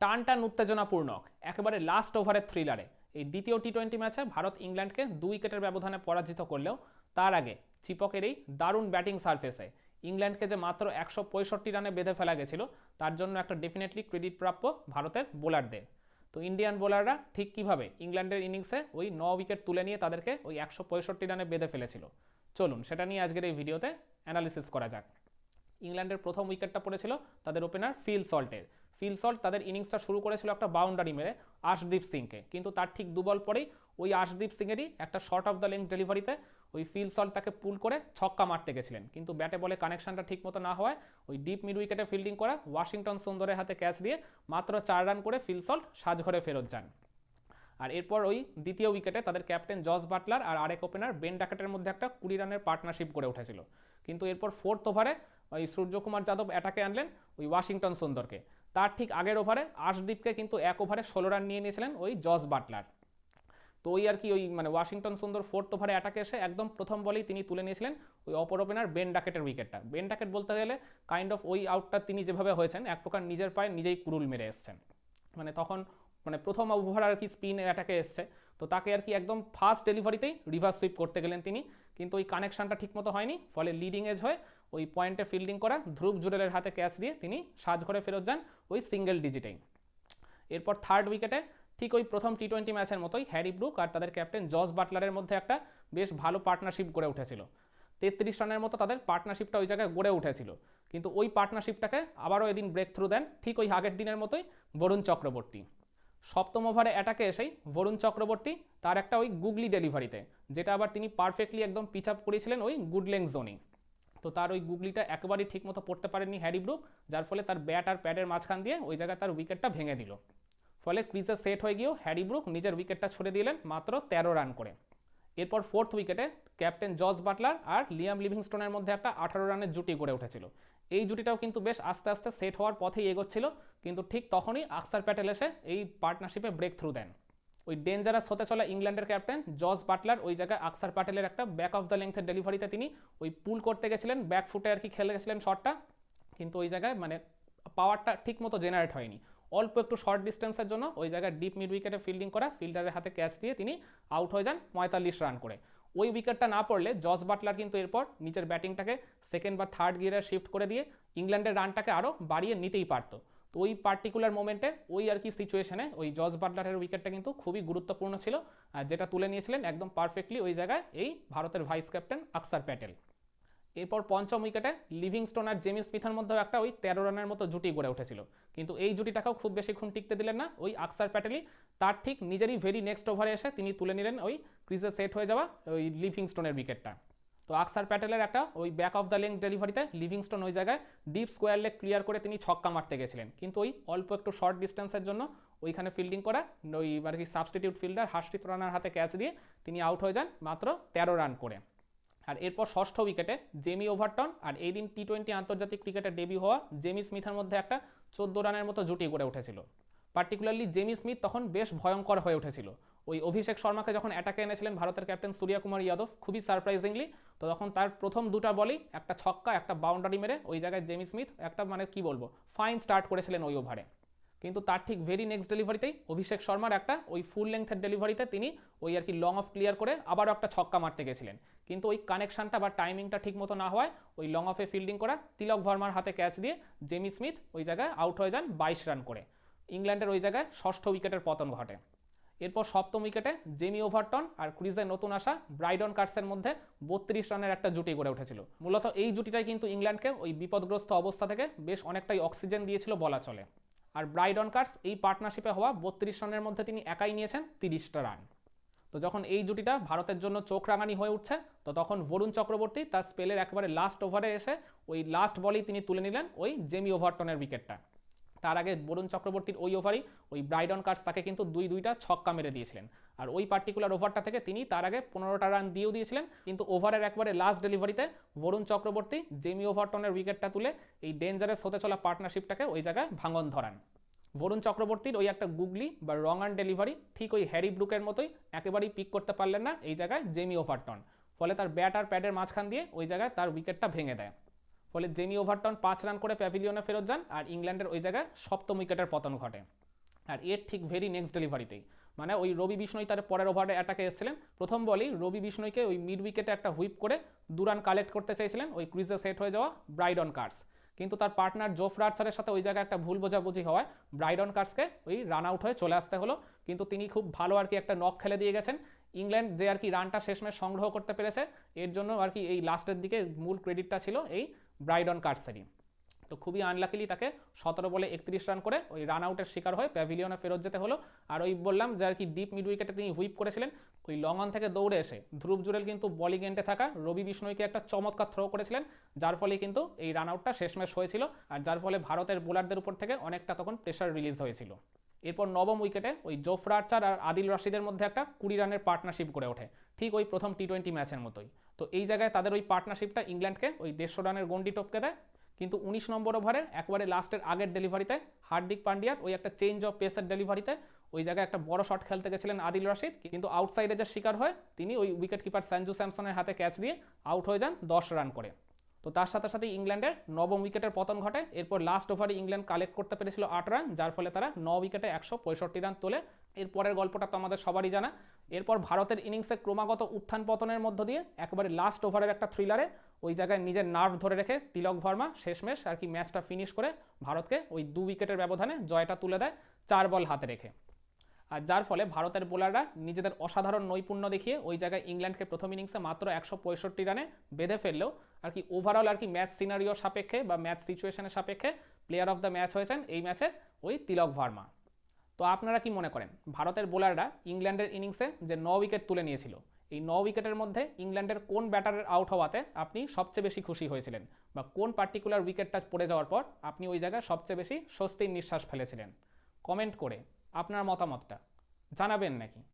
টান টান উত্তেজনাপূর্ণ একেবারে লাস্ট ওভারের থ্রিলারে এই দ্বিতীয় টি-20 ম্যাচে ভারত ইংল্যান্ডকে 2 উইকেটের ব্যবধানে পরাজিত করলেও তার আগে চিপকের এই দারুণ ব্যাটিং সারফেসে ইংল্যান্ডকে যে মাত্র 165 রানে বেঁধে ফেলা গেছিল তার জন্য একটা ডেফিনেটলি ক্রেডিট প্রাপ্য ভারতের বোলারদের। তো ইন্ডিয়ান বোলাররা ঠিক কীভাবে ইংল্যান্ডের ইনিংসে ওই 9 উইকেট তুলে নিয়ে তাদেরকে ওই 165 রানে বেঁধে ফেলেছিল, চলুন সেটা নিয়ে আজকের এই ভিডিওতে অ্যানালিসিস করা যাক। ইংল্যান্ডের প্রথম উইকেটটা পড়েছিল তাদের ওপেনার ফিল সল্টের। ফিল সল্ট তাদের ইনিংসটা শুরু করেছিল একটা বাউন্ডারি মেরে আশদীপ সিংকে, কিন্তু তার ঠিক 2 বল পরেই ওই আশদীপ সিংয়েরই একটা শর্ট অফ দ্য লেন্থ ডেলিভারিতে ওই ফিল সল্ট তাকে পুল করে ছক্কা মারতে গেছিলেন, কিন্তু ব্যাটে বলে কানেকশনটা ঠিক মতো না হওয়ায় ওই ডিপ মিড উইকেটে ফিল্ডিং করা ওয়াশিংটন সুন্দরের হাতে ক্যাচ দিয়ে মাত্র 4 রান করে ফিল সল্ট সাজঘরে ফেরত যান। আর এরপর ওই দ্বিতীয় উইকেটে তাদের ক্যাপ্টেন জস বাটলার আর আরেক ওপেনার বেন ডাকেটের মধ্যে একটা 20 রানের পার্টনারশিপ গড়ে উঠেছিল, কিন্তু এরপর 4th ওভারে ওই সূর্যকুমার যাদব অ্যাটাকে আনলেন ওই ওয়াশিংটন সুন্দরকে। তার ঠিক আগের ওভারে আশদীপকে কিন্তু 1 ওভারে 16 রান নিয়ে নিয়েছিলেন ওই জস বাটলার। তো ওই আর কি ওই ওয়াশিংটন সুন্দর 4th ওভারে অ্যাটাকে এসে একদম প্রথম বলেই তিনি তুলে নিয়েছিলেন ওই অপর ওপেনার বেন ডাকেটের উইকেটটা। বেন ডাকেট বলতে গেলে কাইন্ড অফ ওই আউটটা তিনি যেভাবে হয়েছেন এক প্রকার নিজের পায়ে নিজেই কুরুল মেরে এসছেন। তখন প্রথম ওভার আর কি স্পিন অ্যাটাকে এসছে, তো তাকে আর কি একদম ফাস্ট ডেলিভারিতেই রিভার্স সুইপ করতে গেলেন তিনি, কিন্তু ওই কানেকশনটা ঠিকমতো হয়নি, ফলে লিডিং এজ হয়ে ওই পয়েন্টে ফিল্ডিং করা ধ্রুব জুরেলের হাতে ক্যাচ দিয়ে তিনি সাজঘরে ফেরত যান ওই সিঙ্গেল ডিজিটেই। এরপর 3rd উইকেটে ঠিক ওই প্রথম টি-20 ম্যাচের মতোই হ্যারি ব্রুক আর তাদের ক্যাপ্টেন জস বাটলারের মধ্যে একটা বেশ ভালো পার্টনারশিপ গড়ে উঠেছিল। 33 রানের মতো তাদের পার্টনারশিপটা ওই জায়গায় গড়ে উঠেছিল, কিন্তু ওই পার্টনারশিপটাকে আবারও এদিন ব্রেক থ্রু দেন ঠিক ওই আগের দিনের মতোই বরুণ চক্রবর্তী। 7ম ওভারে অ্যাটাকে এসেই বরুণ চক্রবর্তী তার একটা ওই গুগলি ডেলিভারিতে, যেটা আবার তিনি পারফেক্টলি একদম পিচ আপ করেছিলেন ওই গুড লেংথ জোনে, তো তার ওই গুগলিটা একেবারেই ঠিকমতো পড়তে পারেননি হ্যারি ব্রুক, যার ফলে তার ব্যাট আর প্যাডের মাঝখান দিয়ে ওই জায়গায় তার উইকেটটা ভেঙে দিল। ফলে ক্রিজে সেট হয়ে গিয়েও হ্যারি ব্রুক নিজের উইকেটটা ছড়ে দিলেন মাত্র 13 রান করে। এরপর 4th উইকেটে ক্যাপ্টেন জস বাটলার আর লিয়াম লিভিংস্টোনের মধ্যে একটা 18 রানের জুটি গড়ে উঠেছিল। এই জুটিটাও কিন্তু বেশ আস্তে আস্তে সেট হওয়ার পথেই এগোচ্ছিল, কিন্তু ঠিক তখনই আকসার প্যাটেল এসে এই পার্টনারশিপে ব্রেক থ্রু দেন। ওই ডেঞ্জারাস হতে চলা ইংল্যান্ডের ক্যাপ্টেন জস বাটলার ওই জায়গায় আকসার প্যাটেলের একটা ব্যাক অফ দ্য লেংথের ডেলিভারিতে তিনি ওই পুল করতে গেছিলেন, ব্যাক ফুটে আর কি খেলে গেছিলেন শটটা, কিন্তু ওই জায়গায় পাওয়ারটা ঠিক মতো জেনারেট হয়নি। অল্প একটু শর্ট ডিস্টেন্সের জন্য ওই জায়গায় ডিপ মিড উইকেটে ফিল্ডিং করা ফিল্ডারের হাতে ক্যাচ দিয়ে তিনি আউট হয়ে যান 45 রান করে। ওই উইকেটটা না পড়লে জস বাটলার কিন্তু এরপর নিজের ব্যাটিংটাকে 2nd বা 3rd গিয়ারে শিফট করে দিয়ে ইংল্যান্ডের রানটাকে আরও বাড়িয়ে নিতেই পারতো। তো ওই পার্টিকুলার মোমেন্টে ওই আর কি সিচুয়েশনে ওই জস বাটলারের উইকেটটা কিন্তু খুবই গুরুত্বপূর্ণ ছিল, আর যেটা তুলে নিয়েছিলেন একদম পারফেক্টলি ওই জায়গায় এই ভারতের ভাইস ক্যাপ্টেন আকসার প্যাটেল। এরপর 5ম উইকেটে লিভিংস্টোন আর জেমি স্মিথের মধ্যেও একটা ওই 13 রানের মতো জুটি গড়ে উঠেছিল, কিন্তু এই জুটিটাকেও খুব বেশিক্ষণ টিকতে দিলেন না ওই আকসার প্যাটেলই। তার ঠিক নিজেরই ভেরি নেক্সট ওভারে এসে তিনি তুলে নিলেন ওই ক্রিজে সেট হয়ে যাওয়া ওই লিভিংস্টোনের উইকেটটা। তো আকসার প্যাটেলের একটা ওই ব্যাক অফ দ্য লেংথ ডেলিভারিতে লিভিংস্টোন ওই জায়গায় ডিপ স্কোয়ার লেগ ক্লিয়ার করে তিনি ছক্কা মারতে গেছিলেন, কিন্তু ওই অল্প একটু শর্ট ডিস্টেন্সের জন্য ওইখানে ফিল্ডিং করা ওই আর কি সাবস্টিটিউট ফিল্ডার হার্ষিত রানার হাতে ক্যাচ দিয়ে তিনি আউট হয়ে যান মাত্র 13 রান করে। আর এরপর 6ষ্ঠ উইকেটে জেমি ওভারটন আর এই দিন টি-20 আন্তর্জাতিক ক্রিকেটে ডেবিউ হওয়া জেমি স্মিথের মধ্যে একটা 14 রানের মতো জুটি গড়ে উঠেছিল। পার্টিকুলারলি জেমি স্মিথ তখন বেশ ভয়ঙ্কর হয়ে উঠেছিল। ওই অভিষেক শর্মাকে যখন অ্যাটাকে এনেছিলেন ভারতের ক্যাপ্টেন সূর্যকুমার যাদব খুবই সারপ্রাইজিংলি, তো তখন তার প্রথম 2টা বলেই একটা ছক্কা একটা বাউন্ডারি মেরে ওই জায়গায় জেমি স্মিথ একটা কি বলবো ফাইন স্টার্ট করেছিলেন ওই ওভারে। কিন্তু তার ঠিক ভেরি নেক্সট ডেলিভারিতেই অভিষেক শর্মার একটা ওই ফুল লেংথের ডেলিভারিতে তিনি ওই আর কি লং অফ ক্লিয়ার করে আবারও একটা ছক্কা মারতে গেছিলেন, কিন্তু ওই কানেকশনটা বা টাইমিংটা ঠিক মতো না হওয়ায় ওই লং অফে ফিল্ডিং করা তিলক ভার্মার হাতে ক্যাচ দিয়ে জেমি স্মিথ ওই জায়গায় আউট হয়ে যান 22 রান করে। ইংল্যান্ডের ওই জায়গায় 6ষ্ঠ উইকেটের পতন ঘটে। এরপর 7ম উইকেটে জেমি ওভারটন আর ক্রিজে নতুন আসা ব্রাইডন কার্সের মধ্যে 32 রানের একটা জুটি গড়ে উঠেছিল। মূলত এই জুটিটাই কিন্তু ইংল্যান্ডকে ওই বিপদগ্রস্ত অবস্থা থেকে বেশ অনেকটাই অক্সিজেন দিয়েছিল বলা চলে। আর ব্রাইডন কার্স এই পার্টনারশিপে হওয়া 32 রানের মধ্যে তিনি একাই নিয়েছেন 30টা রান। তো যখন এই জুটিটা ভারতের জন্য চোখ রাঙানি হয়ে উঠছে, তো তখন বরুণ চক্রবর্তী তার স্পেলের একেবারে লাস্ট ওভারে এসে ওই লাস্ট বলেই তিনি তুলে নিলেন ওই জেমি ওভারটনের উইকেটটা। তার আগে বরুণ চক্রবর্তীর ওই ওভারেই ওই ব্রাইডন কার্স তাকে কিন্তু 2-2টা ছক্কা মেরে দিয়েছিলেন, আর ওই পার্টিকুলার ওভারটা থেকে তিনি তার আগে 15টা রান দিয়েও দিয়েছিলেন, কিন্তু ওভারের একবারে লাস্ট ডেলিভারিতে বরুণ চক্রবর্তী জেমি ওভারটনের উইকেটটা তুলে এই ডেঞ্জারাস হতে চলা পার্টনারশিপটাকে ওই জায়গায় ভাঙন ধরান। বরুণ চক্রবর্তীর ওই একটা গুগলি বা রং আর্ন ডেলিভারি ঠিক ওই হ্যারি ব্রুকের মতোই একেবারেই পিক করতে পারলেন না এই জায়গায় জেমি ওভারটন, ফলে তার ব্যাট আর প্যাডের মাঝখান দিয়ে ওই জায়গায় তার উইকেটটা ভেঙে দেয়। ফলে জেমি ওভারটন 5 রান করে প্যাভিলিয়নে ফেরত যান আর ইংল্যান্ডের ওই জায়গায় 7ম উইকেটের পতন ঘটে। আর এর ঠিক ভেরি নেক্সট ডেলিভারিতেই মানে ওই রবি বিষ্ণই তার পরের ওভারে অ্যাটাকে এসেছিলেন, প্রথম বলেই রবি বিষ্ণইকে ওই মিড উইকেটে একটা হুইপ করে 2 রান কালেক্ট করতে চাইছিলেন ওই ক্রিজে সেট হয়ে যাওয়া ব্রাইডন কার্স, কিন্তু তার পার্টনার জোফরা আর্চারের সাথে ওই জায়গায় একটা ভুল বোঝাবুঝি হওয়ায় ব্রাইডন কার্সকে ওই রান আউট হয়ে চলে আসতে হলো। কিন্তু তিনি খুব ভালো আর কি একটা নক খেলে দিয়ে গেছেন। ইংল্যান্ড যে আর কি রানটা শেষমেশ সংগ্রহ করতে পেরেছে এর জন্য আর কি এই লাস্টের দিকে মূল ক্রেডিটটা ছিল এই ব্রাইডন কার্সেরই। তো খুবই আনলাকিলি তাকে 17 বলে 31 রান করে ওই রান আউটের শিকার হয়ে প্যাভিলিয়নে ফেরত যেতে হলো। আর ওই বললাম যে আর কি ডিপ মিড উইকেটে তিনি হুইপ করেছিলেন, ওই লং অন থেকে দৌড়ে এসে ধ্রুব জুরেল কিন্তু বলিং এন্ডে থাকা রবি বিষ্ণইকে একটা চমৎকার থ্রো করেছিলেন, যার ফলে কিন্তু এই রান আউটটা শেষমেশ হয়েছিল আর যার ফলে ভারতের বোলারদের উপর থেকে অনেকটা তখন প্রেশার রিলিজ হয়েছিল। এরপর নবম উইকেটে ওই জোফরা আর্চার আর আদিল রশিদের মধ্যে একটা 20 রানের পার্টনারশিপ গড়ে ওঠে, ঠিক ওই প্রথম টি20 ম্যাচের মতোই। তো এই জায়গায় তাদের ওই পার্টনারশিপটা ইংল্যান্ডকে ওই 150 রানের গন্ডি টপকে দেয়। কিন্তু 19 নম্বর ওভারের একবারে লাস্টের আগের ডেলিভারিতে হার্দিক পান্ডিয়ার ওই একটা চেঞ্জ অফ পেসের ডেলিভারিতে ওই জায়গায় একটা বড় শট খেলতে গেছিলেন আদিল রশিদ, কিন্তু আউটসাইডে যে শিকার হয় তিনি ওই উইকেট কিপার সঞ্জু স্যামসনের হাতে ক্যাচ দিয়ে আউট হয়ে যান 10 রান করে। তো তার সাথে সাথে ইংল্যান্ডের নবম উইকেটের পতন ঘটে। এরপর লাস্ট ওভারে ইংল্যান্ড কালেক্ট করতে পেরেছিল 8 রান, যার ফলে তারা 9 উইকেটে 165 রান তোলে। এরপরের গল্পটা তো আমাদের সবারই জানা। এরপর ভারতের ইনিংসে ক্রমাগত উত্থান পতনের মধ্য দিয়ে একবারে লাস্ট ওভারের একটা থ্রিলারে ওই জায়গায় নিজের নার্ভ ধরে রেখে তিলক ভার্মা শেষমেশ আর কি ম্যাচটা ফিনিশ করে ভারতকে ওই 2 উইকেটের ব্যবধানে জয়টা তুলে দেয় 4 বল হাতে রেখে। আর যার ফলে ভারতের বোলাররা নিজেদের অসাধারণ নৈপুণ্য দেখিয়ে ওই জায়গায় ইংল্যান্ডকে প্রথম ইনিংসে মাত্র 165 রানে বেঁধে ফেললেও আর কি ওভারঅল আর কি ম্যাচ সিনারিও সাপেক্ষে বা ম্যাচ সিচুয়েশনের সাপেক্ষে প্লেয়ার অফ দ্য ম্যাচ হয়েছেন এই ম্যাচের ওই তিলক ভার্মা। তো আপনারা কি মনে করেন ভারতের বোলাররা ইংল্যান্ডের ইনিংসে যে 9 উইকেট তুলে নিয়েছিল এই 9 উইকেটের মধ্যে ইংল্যান্ডের কোন ব্যাটারের আউট হওয়াতে আপনি সবচেয়ে বেশি খুশি হয়েছিলেন, বা কোন পার্টিকুলার উইকেটটা পড়ে যাওয়ার পর আপনি ওই জায়গায় সবচেয়ে বেশি স্বস্তির নিঃশ্বাস ফেলেছিলেন? কমেন্ট করে আপনার মতামতটা জানাবেন নাকি?